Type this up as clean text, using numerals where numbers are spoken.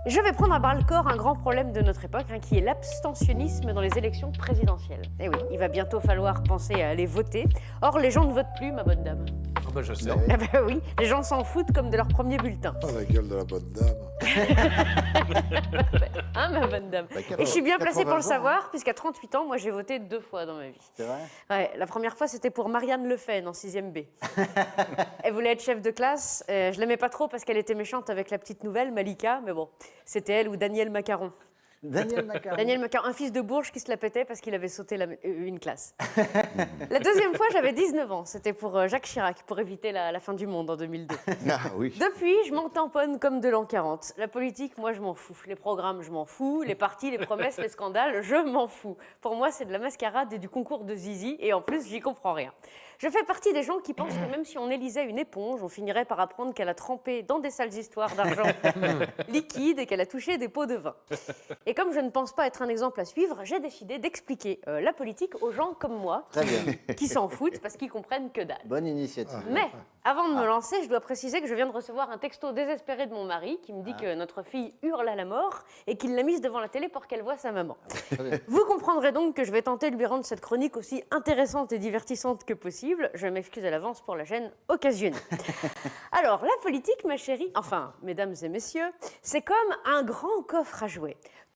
Je vais prendre à bras le corps un grand problème de notre époque, qui est l'abstentionnisme dans les élections présidentielles. Eh oui, il va bientôt falloir penser à aller voter. Or, les gens ne votent plus, ma bonne dame. Ah bah je sais. Eh ben oui, les gens s'en foutent comme de leur premier bulletin. Oh, la gueule de la bonne dame. Hein, ma bonne dame. Et je suis bien placée pour le savoir, puisqu'à 38 ans, moi, j'ai voté 2 fois dans ma vie. C'est vrai? Ouais, la première fois, c'était pour Marianne Le Fen, en 6e B. Elle voulait être chef de classe. Je l'aimais pas trop parce qu'elle était méchante avec la petite nouvelle, Malika, mais bon, c'était elle ou Daniel Macaron. Daniel Macaron. Daniel Macaron, un fils de Bourges qui se la pétait parce qu'il avait sauté une classe. La deuxième fois, j'avais 19 ans. C'était pour Jacques Chirac, pour éviter la fin du monde en 2002. Ah oui. Depuis, je m'en tamponne comme de l'an 40. La politique, moi, je m'en fous. Les programmes, je m'en fous. Les partis, les promesses, les scandales, je m'en fous. Pour moi, c'est de la mascarade et du concours de zizi. Et en plus, j'y comprends rien. Je fais partie des gens qui pensent que même si on élisait une éponge, on finirait par apprendre qu'elle a trempé dans des sales histoires d'argent liquide et qu'elle a touché des pots de vin. Et comme je ne pense pas être un exemple à suivre, j'ai décidé d'expliquer la politique aux gens comme moi, Très bien. qui s'en foutent parce qu'ils comprennent que dalle. Bonne initiative. Mais avant de me lancer, je dois préciser que je viens de recevoir un texto désespéré de mon mari qui me dit que notre fille hurle à la mort et qu'il l'a mise devant la télé pour qu'elle voie sa maman. Vous comprendrez donc que je vais tenter de lui rendre cette chronique aussi intéressante et divertissante que possible. Je m'excuse à l'avance pour la gêne occasionnée. Alors, la politique, ma chérie, enfin, mesdames et messieurs, c'est comme un grand coffre à jouets.